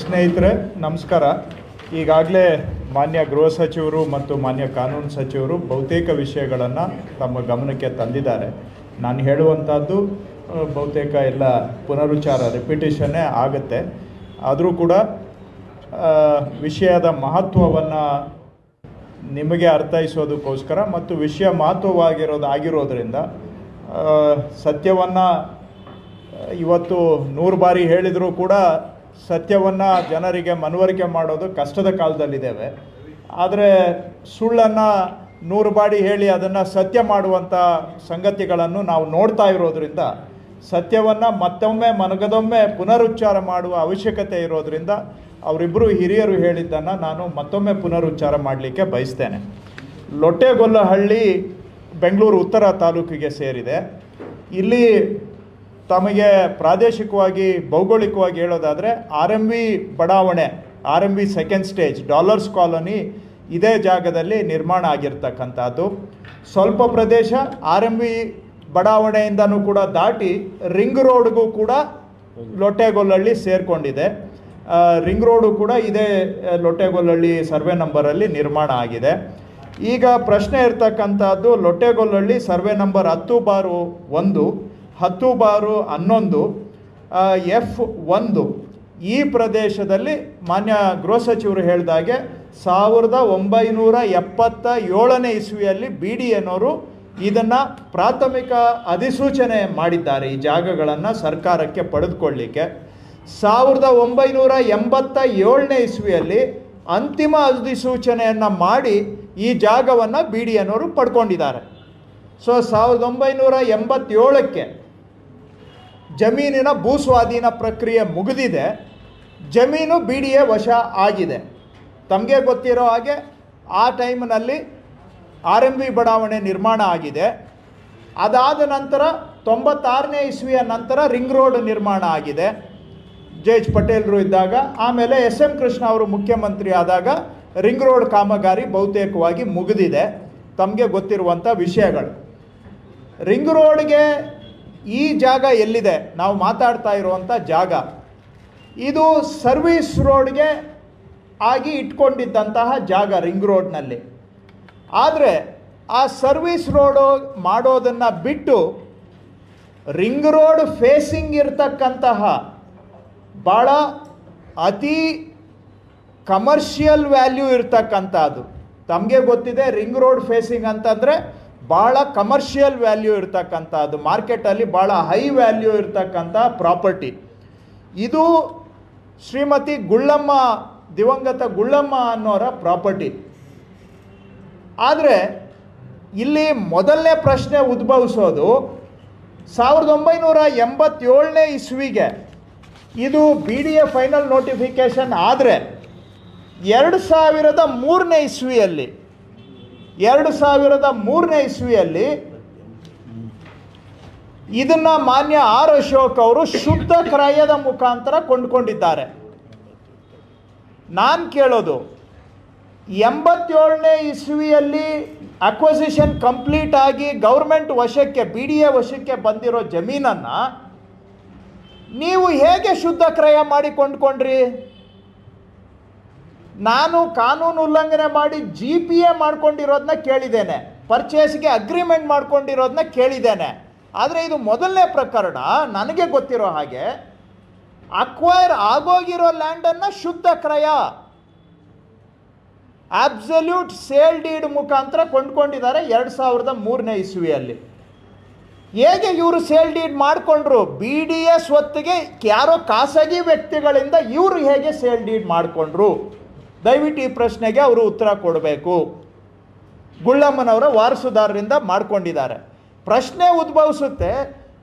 ಸ್ನೇಹಿತರೆ ನಮಸ್ಕಾರ. ಈಗಾಗಲೇ ಮಾನ್ಯ ಗೃಹ ಸಚಿವರು ಮತ್ತು ಮಾನ್ಯ ಕಾನೂನು ಸಚಿವರು ಬಹುತೇಕ ವಿಷಯಗಳನ್ನು ತಮ್ಮ ಗಮನಕ್ಕೆ ತಂದಿದ್ದಾರೆ. ನಾನು ಹೇಳುವಂಥದ್ದು ಬಹುತೇಕ ಎಲ್ಲ ಪುನರುಚ್ಚಾರ ರಿಪಿಟೇಷನ್ನೇ ಆಗುತ್ತೆ. ಆದರೂ ಕೂಡ ವಿಷಯದ ಮಹತ್ವವನ್ನು ನಿಮಗೆ ಅರ್ಥೈಸೋದಕ್ಕೋಸ್ಕರ ಮತ್ತು ವಿಷಯ ಆಗಿರೋದ್ರಿಂದ ಸತ್ಯವನ್ನು ಇವತ್ತು 100 ಬಾರಿ ಹೇಳಿದರೂ ಕೂಡ ಸತ್ಯವನ್ನು ಜನರಿಗೆ ಮನವರಿಕೆ ಮಾಡೋದು ಕಷ್ಟದ ಕಾಲದಲ್ಲಿದ್ದೇವೆ. ಆದರೆ ಸುಳ್ಳನ್ನು 100 ಬಾರಿ ಹೇಳಿ ಅದನ್ನು ಸತ್ಯ ಮಾಡುವಂಥ ಸಂಗತಿಗಳನ್ನು ನಾವು ನೋಡ್ತಾ ಇರೋದರಿಂದ ಸತ್ಯವನ್ನು ಮತ್ತೊಮ್ಮೆ ಮನಗದೊಮ್ಮೆ ಪುನರುಚ್ಚಾರ ಮಾಡುವ ಅವಶ್ಯಕತೆ ಇರೋದರಿಂದ ಅವರಿಬ್ಬರು ಹಿರಿಯರು ಹೇಳಿದ್ದನ್ನು ನಾನು ಮತ್ತೊಮ್ಮೆ ಪುನರುಚ್ಚಾರ ಮಾಡಲಿಕ್ಕೆ ಬಯಸ್ತೇನೆ. ಲೊಟ್ಟೆಗೊಲ್ಲಹಳ್ಳಿ ಬೆಂಗಳೂರು ಉತ್ತರ ತಾಲೂಕಿಗೆ ಸೇರಿದೆ. ಇಲ್ಲಿ ತಮಗೆ ಪ್ರಾದೇಶಿಕವಾಗಿ ಭೌಗೋಳಿಕವಾಗಿ ಹೇಳೋದಾದರೆ RMV ಬಡಾವಣೆ, RMV second stage dollars colony ಇದೇ ಜಾಗದಲ್ಲಿ ನಿರ್ಮಾಣ ಆಗಿರ್ತಕ್ಕಂಥದ್ದು. ಸ್ವಲ್ಪ ಪ್ರದೇಶ RMV ಬಡಾವಣೆಯಿಂದನೂ ಕೂಡ ದಾಟಿ ರಿಂಗ್ ರೋಡ್ಗೂ ಕೂಡ ಲೊಟ್ಟೆಗೊಲ್ಲಹಳ್ಳಿ ಸೇರಿಕೊಂಡಿದೆ. ರಿಂಗ್ ರೋಡು ಕೂಡ ಇದೇ ಲೊಟ್ಟೆಗೊಲ್ಲಹಳ್ಳಿ ಸರ್ವೆ ನಂಬರಲ್ಲಿ ನಿರ್ಮಾಣ ಆಗಿದೆ. ಈಗ ಪ್ರಶ್ನೆ ಇರ್ತಕ್ಕಂಥದ್ದು ಲೊಟ್ಟೆಗೊಲ್ಲಹಳ್ಳಿ ಸರ್ವೆ ನಂಬರ್ 10/1, 10/11, F1 ಈ ಪ್ರದೇಶದಲ್ಲಿ ಮಾನ್ಯ ಗೃಹ ಸಚಿವರು ಹೇಳಿದಾಗೆ 1977ನೇ ಇಸ್ವಿಯಲ್ಲಿ BDAನವರು ಇದನ್ನು ಪ್ರಾಥಮಿಕ ಅಧಿಸೂಚನೆ ಮಾಡಿದ್ದಾರೆ. ಈ ಜಾಗಗಳನ್ನು ಸರ್ಕಾರಕ್ಕೆ ಪಡೆದುಕೊಳ್ಳಲಿಕ್ಕೆ 1987ನೇ ಇಸ್ವಿಯಲ್ಲಿ ಅಂತಿಮ ಅಧಿಸೂಚನೆಯನ್ನು ಮಾಡಿ ಈ ಜಾಗವನ್ನು BDAನವರು ಪಡ್ಕೊಂಡಿದ್ದಾರೆ. ಸೊ 1987ಕ್ಕೆ ಜಮೀನಿನ ಭೂಸ್ವಾಧೀನ ಪ್ರಕ್ರಿಯೆ ಮುಗಿದಿದೆ. ಜಮೀನು BDA ವಶ ಆಗಿದೆ. ತಮಗೆ ಗೊತ್ತಿರೋ ಹಾಗೆ ಆ ಟೈಮ್ನಲ್ಲಿ RMV ಬಡಾವಣೆ ನಿರ್ಮಾಣ ಆಗಿದೆ. ಅದಾದ ನಂತರ 96ನೇ ಇಸ್ವಿಯ ನಂತರ ರಿಂಗ್ ರೋಡ್ ನಿರ್ಮಾಣ ಆಗಿದೆ JH ಪಟೇಲ್ರು ಇದ್ದಾಗ. ಆಮೇಲೆ SM ಕೃಷ್ಣ ಅವರು ಮುಖ್ಯಮಂತ್ರಿ ಆದಾಗ ರಿಂಗ್ ರೋಡ್ ಕಾಮಗಾರಿ ಬಹುತೇಕವಾಗಿ ಮುಗಿದಿದೆ. ತಮಗೆ ಗೊತ್ತಿರುವಂಥ ವಿಷಯಗಳು. ರಿಂಗ್ ರೋಡ್ಗೆ ಈ ಜಾಗ ಎಲ್ಲಿದೆ, ನಾವು ಮಾತಾಡ್ತಾ ಇರುವಂಥ ಜಾಗ, ಇದು ಸರ್ವಿಸ್ ರೋಡ್ಗೆ ಆಗಿ ಇಟ್ಕೊಂಡಿದ್ದಂತಹ ಜಾಗ ರಿಂಗ್ ರೋಡ್ನಲ್ಲಿ. ಆದರೆ ಆ ಸರ್ವಿಸ್ ರೋಡು ಮಾಡೋದನ್ನು ಬಿಟ್ಟು ರಿಂಗ್ ರೋಡ್ ಫೇಸಿಂಗ್ ಇರ್ತಕ್ಕಂತಹ ಭಾಳ ಅತಿ ಕಮರ್ಷಿಯಲ್ ವ್ಯಾಲ್ಯೂ ಇರ್ತಕ್ಕಂಥದ್ದು. ತಮಗೆ ಗೊತ್ತಿದೆ, ರಿಂಗ್ ರೋಡ್ ಫೇಸಿಂಗ್ ಅಂತಂದರೆ ಭಾಳ ಕಮರ್ಷಿಯಲ್ ವ್ಯಾಲ್ಯೂ ಇರ್ತಕ್ಕಂಥದ್ದು, ಮಾರ್ಕೆಟಲ್ಲಿ ಭಾಳ ಹೈ ವ್ಯಾಲ್ಯೂ ಇರ್ತಕ್ಕಂಥ ಪ್ರಾಪರ್ಟಿ. ಇದು ಶ್ರೀಮತಿ ಗುಳ್ಳಮ್ಮ, ದಿವಂಗತ ಗುಳ್ಳಮ್ಮ ಅನ್ನೋರ ಪ್ರಾಪರ್ಟಿ. ಆದರೆ ಇಲ್ಲಿ ಮೊದಲನೇ ಪ್ರಶ್ನೆ ಉದ್ಭವಿಸೋದು 1987ನೇ ಇಸ್ವಿಗೆ ಇದು BDA ಫೈನಲ್ ನೋಟಿಫಿಕೇಷನ್ ಆದರೆ 2003ನೇ ಇಸ್ವಿಯಲ್ಲಿ ಇದನ್ನು ಮಾನ್ಯ R ಅಶೋಕ್ ಅವರು ಶುದ್ಧ ಕ್ರಯದ ಮುಖಾಂತರ ಕೊಂಡ್ಕೊಂಡಿದ್ದಾರೆ. ನಾನು ಕೇಳೋದು, 87ನೇ ಇಸ್ವಿಯಲ್ಲಿ ಅಕ್ವಸಿಷನ್ ಕಂಪ್ಲೀಟ್ ಆಗಿ ಗೌರ್ಮೆಂಟ್ ವಶಕ್ಕೆ, BDA ವಶಕ್ಕೆ ಬಂದಿರೋ ಜಮೀನನ್ನು ನೀವು ಹೇಗೆ ಶುದ್ಧ ಕ್ರಯ ಮಾಡಿ ಕೊಂಡ್ಕೊಂಡ್ರಿ? ನಾನು ಕಾನೂನು ಉಲ್ಲಂಘನೆ ಮಾಡಿ GPA ಮಾಡ್ಕೊಂಡಿರೋದನ್ನ ಕೇಳಿದ್ದೇನೆ, ಪರ್ಚೇಸ್ಗೆ ಅಗ್ರಿಮೆಂಟ್ ಮಾಡ್ಕೊಂಡಿರೋದನ್ನ ಕೇಳಿದ್ದೇನೆ. ಆದರೆ ಇದು ಮೊದಲನೇ ಪ್ರಕರಣ. ನನಗೆ ಗೊತ್ತಿರೋ ಹಾಗೆ ಅಕ್ವೈರ್ ಆಗೋಗಿರೋ ಲ್ಯಾಂಡನ್ನು ಶುದ್ಧ ಕ್ರಯ, ಅಬ್ಸಲ್ಯೂಟ್ ಸೇಲ್ ಡೀಡ್ ಮುಖಾಂತರ ಕೊಂಡ್ಕೊಂಡಿದ್ದಾರೆ 2003ನೇ ಇಸ್ವಿಯಲ್ಲಿ. ಹೇಗೆ ಇವರು ಸೇಲ್ ಡೀಡ್ ಮಾಡಿಕೊಂಡ್ರು? BDA ಸ್ವತ್ತಿಗೆ ಯಾರೋ ಖಾಸಗಿ ವ್ಯಕ್ತಿಗಳಿಂದ ಇವರು ಹೇಗೆ ಸೇಲ್ ಡೀಡ್ ಮಾಡಿಕೊಂಡ್ರು? ದಯವಿಟ್ಟು ಈ ಪ್ರಶ್ನೆಗೆ ಅವರು ಉತ್ತರ ಕೊಡಬೇಕು. ಗುಳ್ಳಮ್ಮನವರ ವಾರಸುದಾರರಿಂದ ಮಾಡ್ಕೊಂಡಿದ್ದಾರೆ. ಪ್ರಶ್ನೆ ಉದ್ಭವಿಸುತ್ತೆ,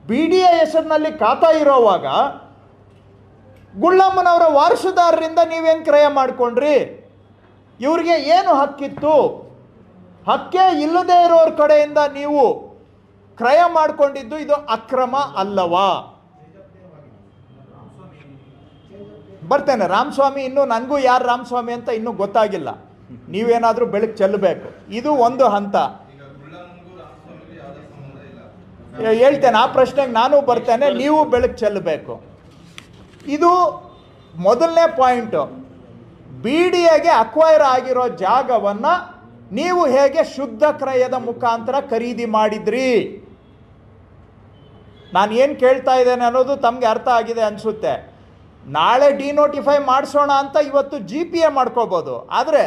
BDA ಹೆಸರಿನಲ್ಲಿ ಖಾತಾ ಇರೋವಾಗ ಗುಳ್ಳಮ್ಮನವರ ವಾರಸುದಾರರಿಂದ ನೀವೇನು ಕ್ರಯ ಮಾಡಿಕೊಂಡ್ರಿ? ಇವ್ರಿಗೆ ಏನು ಹಕ್ಕಿತ್ತು? ಹಕ್ಕೇ ಇಲ್ಲದೇ ಇರೋರ ಕಡೆಯಿಂದ ನೀವು ಕ್ರಯ ಮಾಡಿಕೊಂಡಿದ್ದು ಇದು ಅಕ್ರಮ ಅಲ್ಲವಾ? ಬರ್ತೇನೆ. ರಾಮಸ್ವಾಮಿ, ಇನ್ನೂ ನನಗೂ ಯಾರು ರಾಮಸ್ವಾಮಿ ಅಂತ ಇನ್ನೂ ಗೊತ್ತಾಗಿಲ್ಲ. ನೀವೇನಾದರೂ ಬೆಳಕು ಚೆಲ್ಲಬೇಕು. ಇದು ಒಂದು ಹಂತ. ಹೇಳ್ತೇನೆ, ಆ ಪ್ರಶ್ನೆಗೆ ನಾನು ಬರ್ತೇನೆ, ನೀವು ಬೆಳಕು ಚೆಲ್ಲಬೇಕು. ಇದು ಮೊದಲನೇ ಪಾಯಿಂಟು, ಬಿ ಡಿ ಎಗೆ ಅಕ್ವೈರ್ ಆಗಿರೋ ಜಾಗವನ್ನು ನೀವು ಹೇಗೆ ಶುದ್ಧ ಕ್ರಯದ ಮುಖಾಂತರ ಖರೀದಿ ಮಾಡಿದ್ರಿ? ನಾನು ಏನು ಕೇಳ್ತಾ ಇದ್ದೇನೆ ಅನ್ನೋದು ತಮಗೆ ಅರ್ಥ ಆಗಿದೆ ಅನಿಸುತ್ತೆ. ನಾಳೆ ಡಿನೋಟಿಫೈ ಮಾಡಿಸೋಣ ಅಂತ ಇವತ್ತು ಜಿ ಪಿ ಎ ಮಾಡ್ಕೋಬೋದು, ಆದರೆ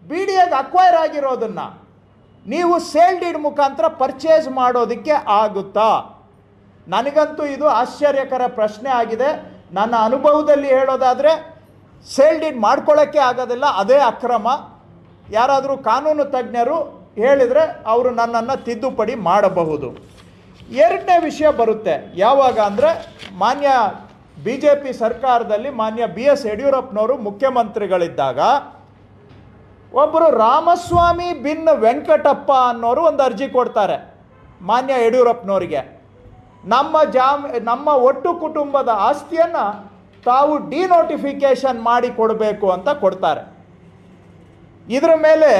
ಬಿ ಡಿ ಎಗೆ ಅಕ್ವೈರ್ ಆಗಿರೋದನ್ನು ನೀವು ಸೇಲ್ ಡೀಡ್ ಮುಖಾಂತರ ಪರ್ಚೇಸ್ ಮಾಡೋದಕ್ಕೆ ಆಗುತ್ತಾ? ನನಗಂತೂ ಇದು ಆಶ್ಚರ್ಯಕರ ಪ್ರಶ್ನೆ ಆಗಿದೆ. ನನ್ನ ಅನುಭವದಲ್ಲಿ ಹೇಳೋದಾದರೆ ಸೇಲ್ ಡೀಡ್ ಮಾಡ್ಕೊಳ್ಳೋಕ್ಕೆ ಆಗೋದಿಲ್ಲ, ಅದೇ ಅಕ್ರಮ. ಯಾರಾದರೂ ಕಾನೂನು ತಜ್ಞರು ಹೇಳಿದರೆ ಅವರು ನನ್ನನ್ನು ತಿದ್ದುಪಡಿ ಮಾಡಬಹುದು. ಎರಡನೇ ವಿಷಯ ಬರುತ್ತೆ ಯಾವಾಗ ಅಂದರೆ, ಮಾನ್ಯ ಬಿ ಜೆ ಪಿ ಸರ್ಕಾರದಲ್ಲಿ ಮಾನ್ಯ ಬಿ ಎಸ್ ಯಡಿಯೂರಪ್ಪನವರು ಮುಖ್ಯಮಂತ್ರಿಗಳಿದ್ದಾಗ ಒಬ್ಬರು ರಾಮಸ್ವಾಮಿ ಬಿನ್ ವೆಂಕಟಪ್ಪ ಅನ್ನೋರು ಒಂದು ಅರ್ಜಿ ಕೊಡ್ತಾರೆ ಮಾನ್ಯ ಯಡಿಯೂರಪ್ಪನವರಿಗೆ. ನಮ್ಮ ಒಟ್ಟು ಕುಟುಂಬದ ಆಸ್ತಿಯನ್ನು ತಾವು ಡಿನೋಟಿಫಿಕೇಶನ್ ಮಾಡಿ ಕೊಡಬೇಕು ಅಂತ ಕೊಡ್ತಾರೆ. ಇದರ ಮೇಲೆ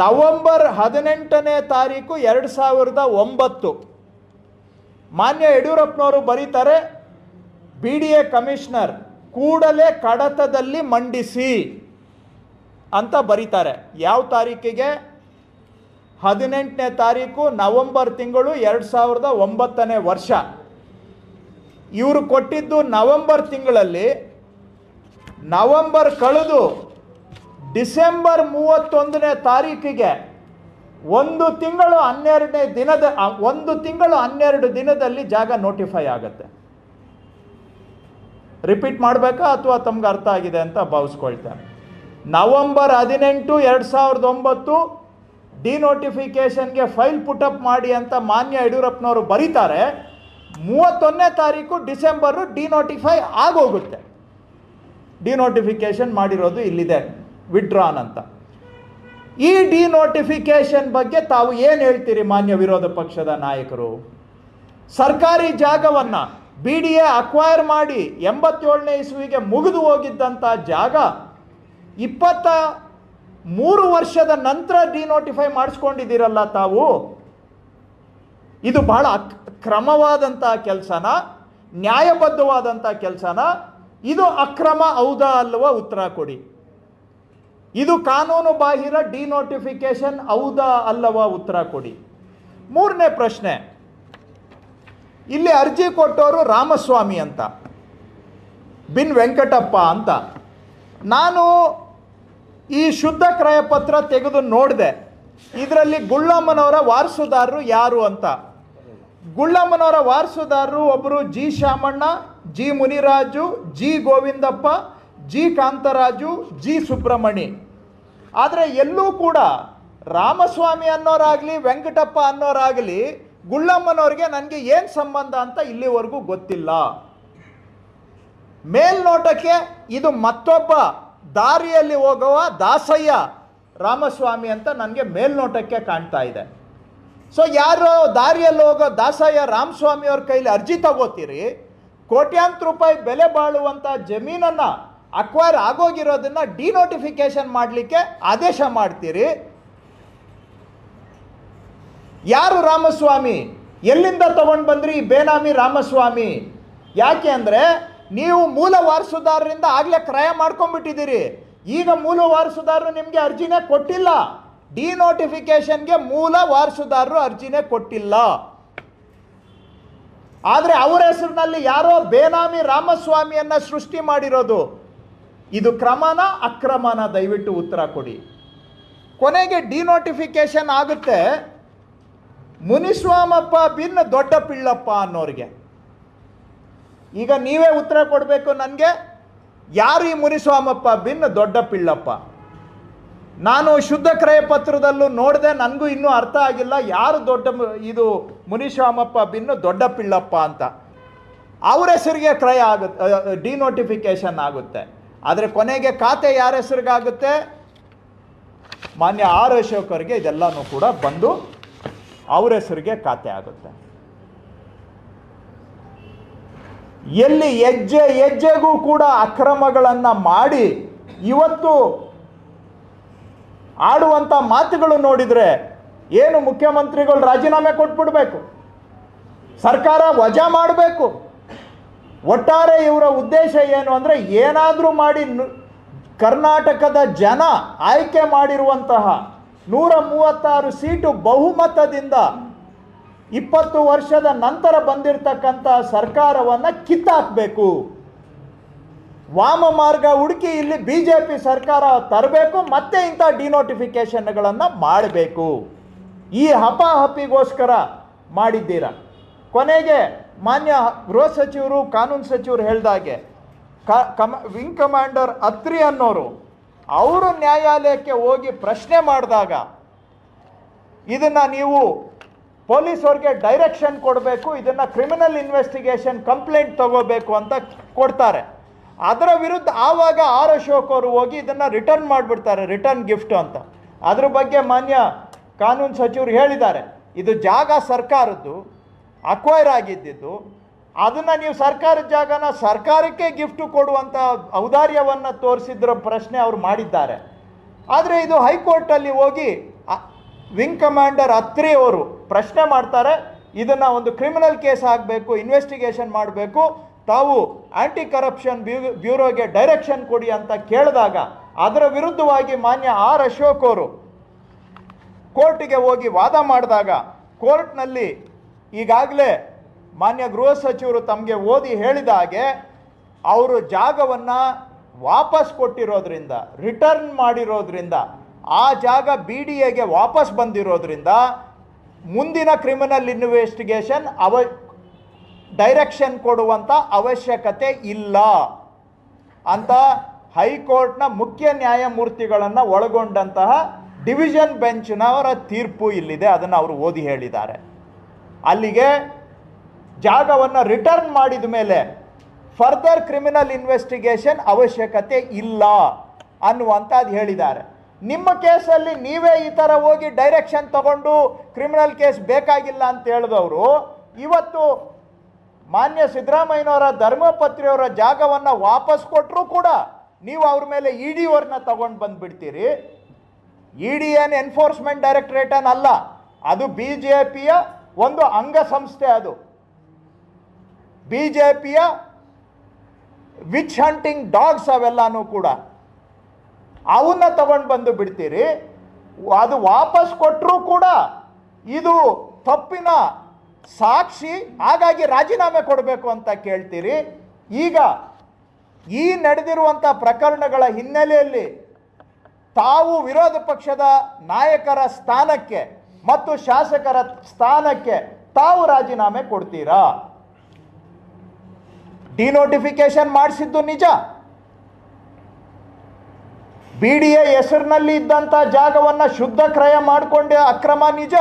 ನವೆಂಬರ್ 18ನೇ ತಾರೀಕು 2009 ಮಾನ್ಯ ಯಡಿಯೂರಪ್ಪನವರು ಬರೀತಾರೆ, ಬಿ ಡಿ ಎ ಕಮಿಷನರ್ ಕೂಡಲೇ ಕಡತದಲ್ಲಿ ಮಂಡಿಸಿ ಅಂತ ಬರೀತಾರೆ. ಯಾವ ತಾರೀಕಿಗೆ? 18ನೇ ತಾರೀಕು ನವೆಂಬರ್ ತಿಂಗಳು 2009ನೇ ವರ್ಷ. ಇವರು ಕೊಟ್ಟಿದ್ದು ನವೆಂಬರ್ ತಿಂಗಳಲ್ಲಿ, ನವೆಂಬರ್ ಕಳೆದು ಡಿಸೆಂಬರ್ 31ನೇ ತಾರೀಕಿಗೆ 1 ತಿಂಗಳು 12 ದಿನದಲ್ಲಿ ಜಾಗ ನೋಟಿಫೈ ಆಗುತ್ತೆ. ರಿಪೀಟ್ ಮಾಡಬೇಕಾ ಅಥವಾ ತಮ್ಗೆ ಅರ್ಥ ಆಗಿದೆ ಅಂತ ಭಾವಿಸ್ಕೊಳ್ತೇನೆ. ನವೆಂಬರ್ 18, 2009 ಡಿನೋಟಿಫಿಕೇಷನ್ಗೆ ಫೈಲ್ ಪುಟಪ್ ಮಾಡಿ ಅಂತ ಮಾನ್ಯ ಯಡಿಯೂರಪ್ಪನವರು ಬರೀತಾರೆ. 31ನೇ ತಾರೀಕು ಡಿಸೆಂಬರು ಡಿನೋಟಿಫೈ ಆಗೋಗುತ್ತೆ. ಡಿನೋಟಿಫಿಕೇಷನ್ ಮಾಡಿರೋದು ಇಲ್ಲಿದೆ, ವಿಡ್ರಾನ್ ಅಂತ. ಈ ಡಿನೋಟಿಫಿಕೇಷನ್ ಬಗ್ಗೆ ತಾವು ಏನು ಹೇಳ್ತೀರಿ ಮಾನ್ಯ ವಿರೋಧ ಪಕ್ಷದ ನಾಯಕರು? ಸರ್ಕಾರಿ ಜಾಗವನ್ನು ಬಿ ಡಿ ಎ ಅಕ್ವೈರ್ ಮಾಡಿ 87ನೇ ಇಸ್ವಿಗೆ ಮುಗಿದು ಹೋಗಿದ್ದಂಥ ಜಾಗ 23 ವರ್ಷದ ನಂತರ ಡಿನೋಟಿಫೈ ಮಾಡಿಸ್ಕೊಂಡಿದ್ದೀರಲ್ಲ ತಾವು. ಇದು ಬಹಳ ಕ್ರಮವಾದಂಥ ಕೆಲಸನ, ನ್ಯಾಯಬದ್ಧವಾದಂಥ ಕೆಲಸನ? ಇದು ಅಕ್ರಮ ಹೌದಾ ಅಲ್ವಾ? ಉತ್ತರ ಕೊಡಿ. ಇದು ಕಾನೂನು ಬಾಹಿರ ಡಿನೋಟಿಫಿಕೇಶನ್ ಹೌದಾ ಅಲ್ಲವಾ? ಉತ್ತರ ಕೊಡಿ. ಮೂರನೇ ಪ್ರಶ್ನೆ, ಇಲ್ಲಿ ಅರ್ಜಿ ಕೊಟ್ಟವರು ರಾಮಸ್ವಾಮಿ ಅಂತ, ಬಿನ್ ವೆಂಕಟಪ್ಪ ಅಂತ. ನಾನು ಈ ಶುದ್ಧ ಕ್ರಯ ಪತ್ರ ತೆಗೆದು ನೋಡಿದೆ. ಇದರಲ್ಲಿ ಗುಳ್ಳಮ್ಮನವರ ವಾರಸುದಾರರು ಯಾರು ಅಂತ. ಗುಳ್ಳಮ್ಮನವರ ವಾರಸುದಾರರು ಒಬ್ಬರು G Shamanna, G Muniraju, G Govindappa, G Kantharaju, G Subramani. ಆದರೆ ಎಲ್ಲೂ ಕೂಡ ರಾಮಸ್ವಾಮಿ ಅನ್ನೋರಾಗಲಿ ವೆಂಕಟಪ್ಪ ಅನ್ನೋರಾಗಲಿ ಗುಳ್ಳಮ್ಮನವ್ರಿಗೆ ನನಗೆ ಏನು ಸಂಬಂಧ ಅಂತ ಇಲ್ಲಿವರೆಗೂ ಗೊತ್ತಿಲ್ಲ. ಮೇಲ್ನೋಟಕ್ಕೆ ಇದು ಮತ್ತೊಬ್ಬ ದಾರಿಯಲ್ಲಿ ಹೋಗುವ ದಾಸಯ್ಯ ರಾಮಸ್ವಾಮಿ ಅಂತ ನನಗೆ ಮೇಲ್ನೋಟಕ್ಕೆ ಕಾಣ್ತಾ ಇದೆ. ಸೊ ಯಾರೋ ದಾರಿಯಲ್ಲಿ ಹೋಗೋ ದಾಸಯ್ಯ ರಾಮಸ್ವಾಮಿಯವ್ರ ಕೈಲಿ ಅರ್ಜಿ ತಗೋತೀರಿ, ಕೋಟ್ಯಾಂತರ ರೂಪಾಯಿ ಬೆಲೆ ಬಾಳುವಂಥ ಜಮೀನನ್ನು ಅಕ್ವೈರ್ ಆಗೋಗಿರೋದನ್ನು ಡಿನೋಟಿಫಿಕೇಶನ್ ಮಾಡಲಿಕ್ಕೆ ಆದೇಶ ಮಾಡ್ತೀರಿ. ಯಾರು ರಾಮಸ್ವಾಮಿ? ಎಲ್ಲಿಂದ ತಗೊಂಡು ಬಂದ್ರಿ ಈ ಬೇನಾಮಿ ರಾಮಸ್ವಾಮಿ? ಯಾಕೆ ಅಂದರೆ ನೀವು ಮೂಲ ವಾರಸುದಾರರಿಂದ ಆಗಲೇ ಕ್ರಯ ಮಾಡ್ಕೊಂಡ್ಬಿಟ್ಟಿದ್ದೀರಿ. ಈಗ ಮೂಲ ವಾರಸುದಾರರು ನಿಮಗೆ ಅರ್ಜಿನೇ ಕೊಟ್ಟಿಲ್ಲ. ಡಿನೋಟಿಫಿಕೇಶನ್ಗೆ ಮೂಲ ವಾರಸುದಾರರು ಅರ್ಜಿನೇ ಕೊಟ್ಟಿಲ್ಲ. ಆದರೆ ಅವರ ಹೆಸರಿನಲ್ಲಿ ಯಾರೋ ಬೇನಾಮಿ ರಾಮಸ್ವಾಮಿಯನ್ನು ಸೃಷ್ಟಿ ಮಾಡಿರೋದು. ಇದು ಕ್ರಮನ ಅಕ್ರಮನ? ದಯವಿಟ್ಟು ಉತ್ತರ ಕೊಡಿ. ಕೊನೆಗೆ ಡಿನೋಟಿಫಿಕೇಶನ್ ಆಗುತ್ತೆ ಮುನಿಸ್ವಾಮಪ್ಪ ಬಿನ್ ದೊಡ್ಡ ಪಿಳ್ಳಪ್ಪ ಅನ್ನೋರಿಗೆ. ಈಗ ನೀವೇ ಉತ್ತರ ಕೊಡಬೇಕು ನನಗೆ, ಯಾರು ಈ ಮುನಿಸ್ವಾಮಪ್ಪ ಬಿನ್ ದೊಡ್ಡ ಪಿಳ್ಳಪ್ಪ? ನಾನು ಶುದ್ಧ ಕ್ರಯ ಪತ್ರದಲ್ಲೂ ನೋಡಿದೆ, ನನಗೂ ಇನ್ನೂ ಅರ್ಥ ಆಗಿಲ್ಲ ಯಾರು ಇದು ಮುನಿಸ್ವಾಮಪ್ಪ ಬಿನ್ ದೊಡ್ಡ ಪಿಳ್ಳಪ್ಪ ಅಂತ. ಅವ್ರ ಹೆಸರಿಗೆ ಕ್ರಯ ಆಗುತ್ತೆ, ಡಿನೋಟಿಫಿಕೇಶನ್ ಆಗುತ್ತೆ. ಆದರೆ ಕೊನೆಗೆ ಖಾತೆ ಯಾರ ಹೆಸರಿಗಾಗುತ್ತೆ? ಮಾನ್ಯ ಆರ್ ಅಶೋಕರಿಗೆ ಇದೆಲ್ಲನೂ ಕೂಡ ಬಂದು ಅವ್ರ ಹೆಸರಿಗೆ ಖಾತೆ ಆಗುತ್ತೆ. ಎಲ್ಲಿ ಹೆಜ್ಜೆ ಹೆಜ್ಜೆಗೂ ಕೂಡ ಅಕ್ರಮಗಳನ್ನು ಮಾಡಿ ಇವತ್ತು ಆಡುವಂಥ ಮಾತುಗಳು ನೋಡಿದರೆ ಏನು ಮುಖ್ಯಮಂತ್ರಿಗಳು ರಾಜೀನಾಮೆ ಕೊಟ್ಬಿಡ್ಬೇಕು, ಸರ್ಕಾರ ವಜಾ ಮಾಡಬೇಕು. ಒಟ್ಟಾರೆ ಇವರ ಉದ್ದೇಶ ಏನು ಅಂದರೆ ಏನಾದರೂ ಮಾಡಿ ಕರ್ನಾಟಕದ ಜನ ಆಯ್ಕೆ ಮಾಡಿರುವಂತಹ 136 ಸೀಟು ಬಹುಮತದಿಂದ 20 ವರ್ಷದ ನಂತರ ಬಂದಿರತಕ್ಕಂಥ ಸರ್ಕಾರವನ್ನು ಕಿತ್ತಾಕಬೇಕು, ವಾಮ ಮಾರ್ಗ ಹುಡುಕಿ ಇಲ್ಲಿ BJP ಸರ್ಕಾರ ತರಬೇಕು, ಮತ್ತೆ ಇಂಥ ಡಿನೋಟಿಫಿಕೇಶನ್ಗಳನ್ನು ಮಾಡಬೇಕು. ಈ ಹಪಾಹಪಿಗೋಸ್ಕರ ಮಾಡಿದ್ದೀರ. ಕೊನೆಗೆ ಮಾನ್ಯ ಗೃಹ ಸಚಿವರು, ಕಾನೂನು ಸಚಿವರು ಹೇಳಿದಾಗೆ ವಿಂಗ್ ಕಮಾಂಡರ್ ಅತ್ರಿ ಅನ್ನೋರು ಅವರು ನ್ಯಾಯಾಲಯಕ್ಕೆ ಹೋಗಿ ಪ್ರಶ್ನೆ ಮಾಡಿದಾಗ ಇದನ್ನು ನೀವು ಪೊಲೀಸವ್ರಿಗೆ ಡೈರೆಕ್ಷನ್ ಕೊಡಬೇಕು, ಇದನ್ನು ಕ್ರಿಮಿನಲ್ ಇನ್ವೆಸ್ಟಿಗೇಷನ್ ಕಂಪ್ಲೇಂಟ್ ತಗೋಬೇಕು ಅಂತ ಕೊಡ್ತಾರೆ. ಅದರ ವಿರುದ್ಧ ಆವಾಗ ಆರ್ ಅಶೋಕ್ ಅವರು ಹೋಗಿ ಇದನ್ನು ರಿಟರ್ನ್ ಮಾಡಿಬಿಡ್ತಾರೆ, ರಿಟರ್ನ್ ಗಿಫ್ಟ್ ಅಂತ. ಅದ್ರ ಬಗ್ಗೆ ಮಾನ್ಯ ಕಾನೂನು ಸಚಿವರು ಹೇಳಿದ್ದಾರೆ, ಇದು ಜಾಗ ಸರ್ಕಾರದ್ದು, ಅಕ್ವೈರ್ ಆಗಿದ್ದಿದ್ದು, ಅದನ್ನು ನೀವು ಸರ್ಕಾರದ ಜಾಗನ ಸರ್ಕಾರಕ್ಕೆ ಗಿಫ್ಟು ಕೊಡುವಂಥ ಔದಾರ್ಯವನ್ನು ತೋರಿಸಿದ್ರ ಪ್ರಶ್ನೆ ಅವರು ಮಾಡಿದ್ದಾರೆ. ಆದರೆ ಇದು ಹೈಕೋರ್ಟಲ್ಲಿ ಹೋಗಿ ವಿಂಗ್ ಕಮಾಂಡರ್ ಅತ್ರಿ ಅವರು ಪ್ರಶ್ನೆ ಮಾಡ್ತಾರೆ, ಇದನ್ನು ಒಂದು ಕ್ರಿಮಿನಲ್ ಕೇಸ್ ಆಗಬೇಕು, ಇನ್ವೆಸ್ಟಿಗೇಷನ್ ಮಾಡಬೇಕು, ತಾವು ಆ್ಯಂಟಿ ಕರಪ್ಷನ್ ಬ್ಯೂರೋಗೆ ಡೈರೆಕ್ಷನ್ ಕೊಡಿ ಅಂತ ಕೇಳಿದಾಗ ಅದರ ವಿರುದ್ಧವಾಗಿ ಮಾನ್ಯ ಆರ್ ಅಶೋಕ್ ಅವರು ಕೋರ್ಟಿಗೆ ಹೋಗಿ ವಾದ ಮಾಡಿದಾಗ ಕೋರ್ಟ್ನಲ್ಲಿ ಈಗಾಗಲೇ ಮಾನ್ಯ ಗೃಹ ಸಚಿವರು ತಮಗೆ ಓದಿ ಹೇಳಿದ ಹಾಗೆ ಅವರು ಜಾಗವನ್ನು ವಾಪಸ್ ಕೊಟ್ಟಿರೋದ್ರಿಂದ, ರಿಟರ್ನ್ ಮಾಡಿರೋದ್ರಿಂದ, ಆ ಜಾಗ BDAಗೆ ವಾಪಸ್ ಬಂದಿರೋದ್ರಿಂದ ಮುಂದಿನ ಕ್ರಿಮಿನಲ್ ಇನ್ವೆಸ್ಟಿಗೇಷನ್ ಡೈರೆಕ್ಷನ್ ಕೊಡುವಂಥ ಅವಶ್ಯಕತೆ ಇಲ್ಲ ಅಂತ ಹೈಕೋರ್ಟ್ನ ಮುಖ್ಯ ನ್ಯಾಯಮೂರ್ತಿಗಳನ್ನು ಒಳಗೊಂಡಂತಹ ಡಿವಿಷನ್ ಬೆಂಚ್ನವರ ತೀರ್ಪು ಇಲ್ಲಿದೆ, ಅದನ್ನು ಅವರು ಓದಿ ಹೇಳಿದ್ದಾರೆ. ಅಲ್ಲಿಗೆ ಜಾಗವನ್ನು ರಿಟರ್ನ್ ಮಾಡಿದ ಮೇಲೆ ಫರ್ದರ್ ಕ್ರಿಮಿನಲ್ ಇನ್ವೆಸ್ಟಿಗೇಷನ್ ಅವಶ್ಯಕತೆ ಇಲ್ಲ ಅನ್ನುವಂಥದ್ದು ಹೇಳಿದ್ದಾರೆ. ನಿಮ್ಮ ಕೇಸಲ್ಲಿ ನೀವೇ ಈ ಥರ ಹೋಗಿ ಡೈರೆಕ್ಷನ್ ತಗೊಂಡು ಕ್ರಿಮಿನಲ್ ಕೇಸ್ ಬೇಕಾಗಿಲ್ಲ ಅಂತ ಹೇಳಿದವರು ಇವತ್ತು ಮಾನ್ಯ ಸಿದ್ದರಾಮಯ್ಯನವರ ಧರ್ಮಪತ್ರಿಯವರ ಜಾಗವನ್ನು ವಾಪಸ್ ಕೊಟ್ಟರೂ ಕೂಡ ನೀವು ಅವ್ರ ಮೇಲೆ ED ಅವ್ರನ್ನ ತಗೊಂಡು ಬಂದುಬಿಡ್ತೀರಿ. ED ಏನು ಎನ್ಫೋರ್ಸ್ಮೆಂಟ್ ಡೈರೆಕ್ಟರೇಟ್ ಅಲ್ಲ, ಅದು BJPಯ ಒಂದು ಅಂಗಸಂಸ್ಥೆ, ಅದು BJPಯ ವಿಚ್ ಹಂಟಿಂಗ್ ಡಾಗ್ಸ್ ಅವೆಲ್ಲನೂ ಕೂಡ ಅವನ್ನ ತಗೊಂಡು ಬಂದು ಬಿಡ್ತೀರಿ. ಅದು ವಾಪಸ್ ಕೊಟ್ಟರೂ ಕೂಡ ಇದು ತಪ್ಪಿನ ಸಾಕ್ಷಿ, ಹಾಗಾಗಿ ರಾಜೀನಾಮೆ ಕೊಡಬೇಕು ಅಂತ ಕೇಳ್ತೀರಿ. ಈಗ ಈ ನಡೆದಿರುವಂಥ ಪ್ರಕರಣಗಳ ಹಿನ್ನೆಲೆಯಲ್ಲಿ ತಾವು ವಿರೋಧ ಪಕ್ಷದ ನಾಯಕರ ಸ್ಥಾನಕ್ಕೆ ಮತ್ತು ಶಾಸಕರ ಸ್ಥಾನಕ್ಕೆ ತಾವು ರಾಜೀನಾಮೆ ಕೊಡ್ತೀರಾ? ಡಿನೋಟಿಫಿಕೇಶನ್ ಮಾಡಿಸಿದ್ದು ನಿಜ, BDA ಹೆಸರಿನಲ್ಲಿ ಇದ್ದಂಥ ಜಾಗವನ್ನು ಶುದ್ಧ ಕ್ರಯ ಮಾಡಿಕೊಂಡೆ ಅಕ್ರಮ ನಿಜ,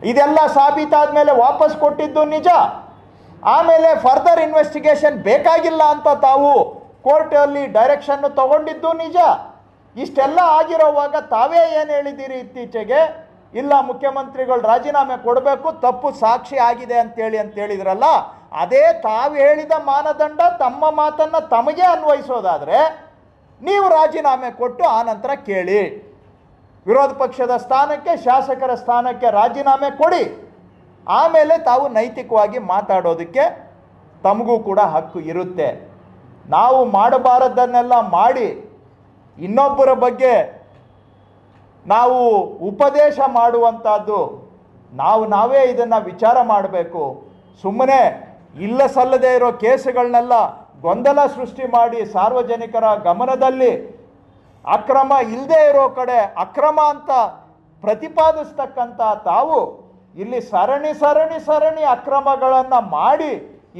ಇದೆಲ್ಲ ಸಾಬೀತಾದ ಮೇಲೆ ವಾಪಸ್ ಕೊಟ್ಟಿದ್ದು ನಿಜ, ಆಮೇಲೆ ಫರ್ದರ್ ಇನ್ವೆಸ್ಟಿಗೇಷನ್ ಬೇಕಾಗಿಲ್ಲ ಅಂತ ತಾವು ಕೋರ್ಟಲ್ಲಿ ಡೈರೆಕ್ಷನ್ನು ತಗೊಂಡಿದ್ದು ನಿಜ. ಇಷ್ಟೆಲ್ಲ ಆಗಿರೋವಾಗ ತಾವೇ ಏನು ಹೇಳಿದ್ದೀರಿ ಇತ್ತೀಚೆಗೆ? ಇಲ್ಲ, ಮುಖ್ಯಮಂತ್ರಿಗಳು ರಾಜೀನಾಮೆ ಕೊಡಬೇಕು, ತಪ್ಪು ಸಾಕ್ಷಿ ಆಗಿದೆ ಅಂತೇಳಿದ್ರಲ್ಲ, ಅದೇ ತಾವು ಹೇಳಿದ ಮಾನದಂಡ ತಮ್ಮ ಮಾತನ್ನು ತಮಗೆ ಅನ್ವಯಿಸೋದಾದರೆ ನೀವು ರಾಜೀನಾಮೆ ಕೊಟ್ಟು ಆನಂತರ ಕೇಳಿ, ವಿರೋಧ ಪಕ್ಷದ ಸ್ಥಾನಕ್ಕೆ, ಶಾಸಕರ ಸ್ಥಾನಕ್ಕೆ ರಾಜೀನಾಮೆ ಕೊಡಿ, ಆಮೇಲೆ ತಾವು ನೈತಿಕವಾಗಿ ಮಾತಾಡೋದಕ್ಕೆ ತಮಗೂ ಕೂಡ ಹಕ್ಕು ಇರುತ್ತೆ. ನಾವು ಮಾಡಬಾರದನ್ನೆಲ್ಲ ಮಾಡಿ ಇನ್ನೊಬ್ಬರ ಬಗ್ಗೆ ನಾವು ಉಪದೇಶ ಮಾಡುವಂಥದ್ದು, ನಾವೇ ಇದನ್ನು ವಿಚಾರ ಮಾಡಬೇಕು. ಸುಮ್ಮನೆ ಇಲ್ಲ ಸಲ್ಲದೇ ಇರೋ ಕೇಸುಗಳನ್ನೆಲ್ಲ ಗೊಂದಲ ಸೃಷ್ಟಿ ಮಾಡಿ ಸಾರ್ವಜನಿಕರ ಗಮನದಲ್ಲಿ ಅಕ್ರಮ ಇಲ್ಲದೆ ಇರೋ ಕಡೆ ಅಕ್ರಮ ಅಂತ ಪ್ರತಿಪಾದಿಸ್ತಕ್ಕಂಥ ತಾವು ಇಲ್ಲಿ ಸರಣಿ ಅಕ್ರಮಗಳನ್ನು ಮಾಡಿ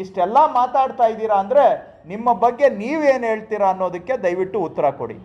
ಇಷ್ಟೆಲ್ಲ ಮಾತಾಡ್ತಾ ಇದ್ದೀರಾ ಅಂದರೆ ನಿಮ್ಮ ಬಗ್ಗೆ ನೀವೇನು ಹೇಳ್ತೀರಾ ಅನ್ನೋದಕ್ಕೆ ದಯವಿಟ್ಟು ಉತ್ತರ ಕೊಡಿ.